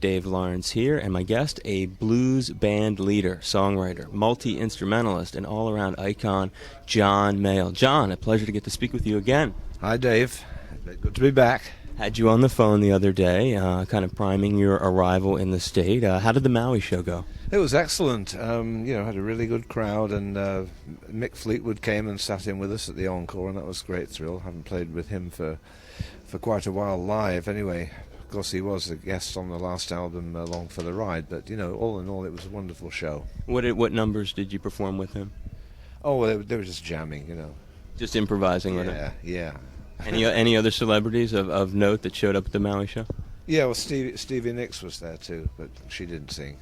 Dave Lawrence here, and my guest, a blues band leader, songwriter, multi-instrumentalist, and all-around icon, John Mayall. John, a pleasure to get to speak with you again. Hi, Dave. Good to be back. Had you on the phone the other day, kind of priming your arrival in the state. How did the Maui show go? It was excellent. Had a really good crowd, and Mick Fleetwood came and sat in with us at the encore, and that was a great thrill. Haven't played with him for quite a while live, anyway. Of course, he was a guest on the last album, Along for the Ride, but, all in all, it was a wonderful show. What numbers did you perform with him? Oh, well, they were just jamming, Just improvising with him? Yeah. Any other celebrities of note that showed up at the Maui show? Yeah, well, Stevie Nicks was there too, but she didn't sing.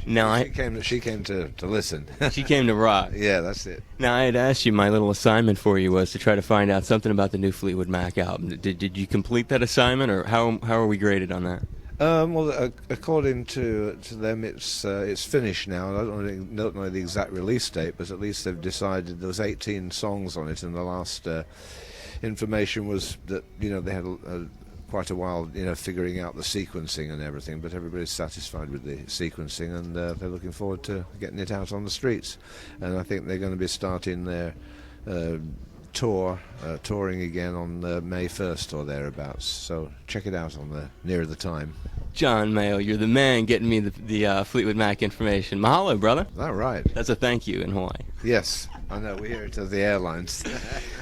She came to listen. She came to rock. Yeah, that's it. Now, I had asked you, my little assignment for you was to try to find out something about the new Fleetwood Mac album. Did you complete that assignment, or how are we graded on that? Well, according to them, it's finished now. I don't know the exact release date, but at least they've decided there was 18 songs on it, and the last information was that they had quite a while figuring out the sequencing and everything, but everybody's satisfied with the sequencing, and they're looking forward to getting it out on the streets. And I think they're going to be starting their touring again on May 1st or thereabouts, so check it out nearer the time. John Mayall, you're the man getting me the Fleetwood Mac information. Mahalo, brother. All right. That's a thank you in Hawaii. Yes, I know. We hear it at the airlines.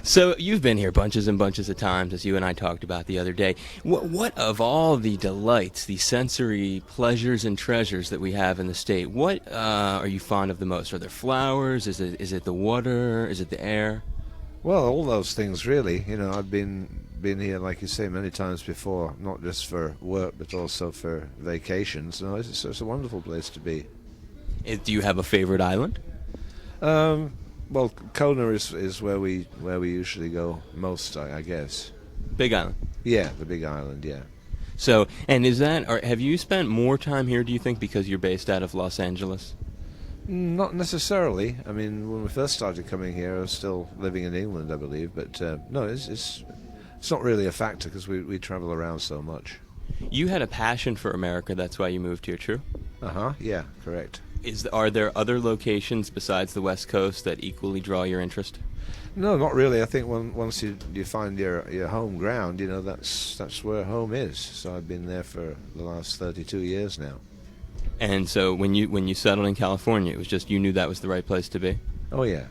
So you've been here bunches and bunches of times, as you and I talked about the other day. What of all the delights, the sensory pleasures and treasures that we have in the state, what are you fond of the most? Are there flowers? Is it the water? Is it the air? Well, all those things, really. I've been here, like you say, many times before, not just for work, but also for vacations. No, it's a wonderful place to be. Do you have a favorite island? Well, Kona is where we usually go most, I guess. Big Island. Yeah, the Big Island. Yeah. So, and have you spent more time here, do you think, because you're based out of Los Angeles? Not necessarily. I mean, when we first started coming here, I was still living in England, I believe. But no, it's not really a factor because we travel around so much. You had a passion for America. That's why you moved here, true? Yeah, correct. Are there other locations besides the West Coast that equally draw your interest? No, not really. I think once you find your home ground, that's where home is. So I've been there for the last 32 years now. And so when you settled in California, it was just you knew that was the right place to be? Oh, yeah.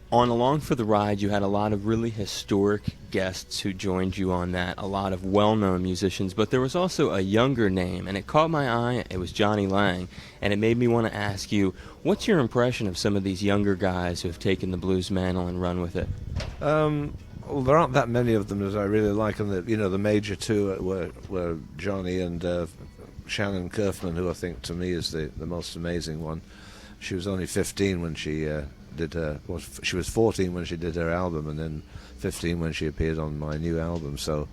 On Along for the Ride, you had a lot of really historic guests who joined you on that, a lot of well-known musicians, but there was also a younger name, and it caught my eye. It was Johnny Lang, and it made me want to ask you, what's your impression of some of these younger guys who have taken the blues mantle and run with it? Well, there aren't that many of them that I really like, and the major two were Johnny and Shannon Kerfman, who I think to me is the most amazing one. She was only 15 when she she was 14 when she did her album, and then 15 when she appeared on my new album. So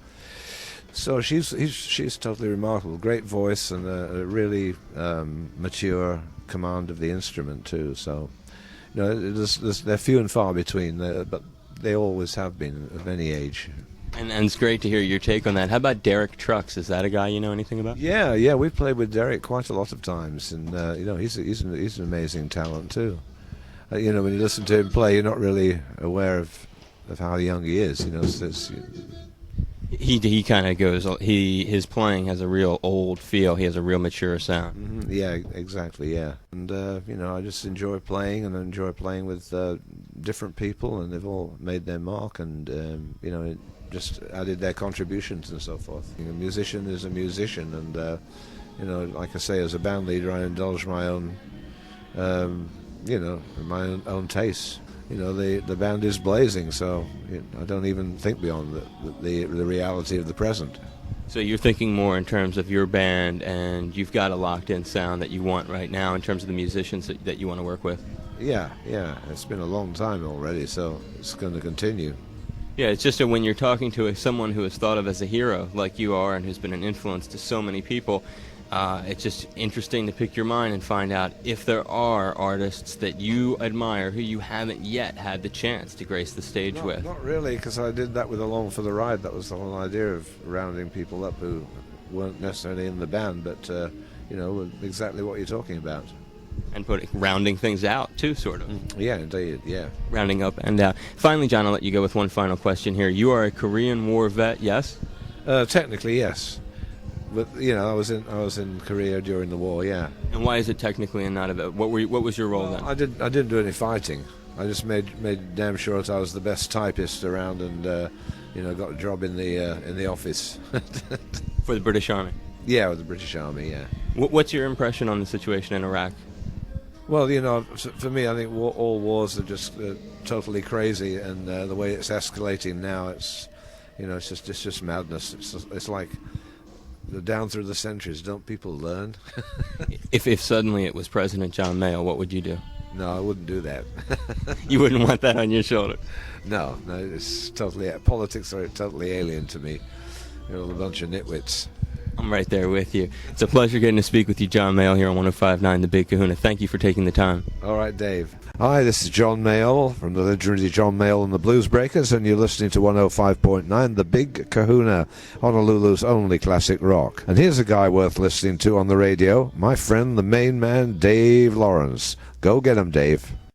she's totally remarkable. Great voice and a really mature command of the instrument too. So they're few and far between, but they always have been of any age. And it's great to hear your take on that. How about Derek Trucks? Is that a guy you know anything about? Yeah, we've played with Derek quite a lot of times, and he's an amazing talent too. When you listen to him play, you're not really aware of how young he is. He kind of goes. His playing has a real old feel. He has a real mature sound. Mm-hmm. Yeah, exactly. Yeah, and I just enjoy playing, and I enjoy playing with different people, and they've all made their mark, and it just added their contributions and so forth. A musician is a musician, and like I say, as a band leader, I indulge my own. My own tastes. The band is blazing, so I don't even think beyond the reality of the present. So you're thinking more in terms of your band, and you've got a locked-in sound that you want right now in terms of the musicians that you want to work with? Yeah. It's been a long time already, so it's going to continue. Yeah, it's just that when you're talking to someone who is thought of as a hero, like you are, and who's been an influence to so many people, it's just interesting to pick your mind and find out if there are artists that you admire who you haven't yet had the chance to grace the stage with. Not really, because I did that with Along for the Ride. That was the whole idea of rounding people up who weren't necessarily in the band, but exactly what you're talking about. And rounding things out, too, sort of. Yeah, indeed, yeah. Rounding up and out. Finally, John, I'll let you go with one final question here. You are a Korean War vet, yes? Technically, yes. But, I was in Korea during the war, yeah. And why is it technically and not a vet? What was your role then? I didn't do any fighting. I just made damn sure that I was the best typist around and, got a job in the office. For the British Army? Yeah, with the British Army, yeah. What's your impression on the situation in Iraq? Well, for me, I think all wars are just totally crazy, and the way it's escalating now, it's just madness. It's like down through the centuries. Don't people learn? If suddenly it was President John Mayall, what would you do? No, I wouldn't do that. You wouldn't want that on your shoulder? No, it's totally politics are totally alien to me. You're all a bunch of nitwits. I'm right there with you. It's a pleasure getting to speak with you, John Mayall, here on 105.9 The Big Kahuna. Thank you for taking the time. All right, Dave. Hi, this is John Mayall from the legendary John Mayall and the Blues Breakers, and you're listening to 105.9 The Big Kahuna, Honolulu's only classic rock. And here's a guy worth listening to on the radio, my friend, the main man, Dave Lawrence. Go get him, Dave.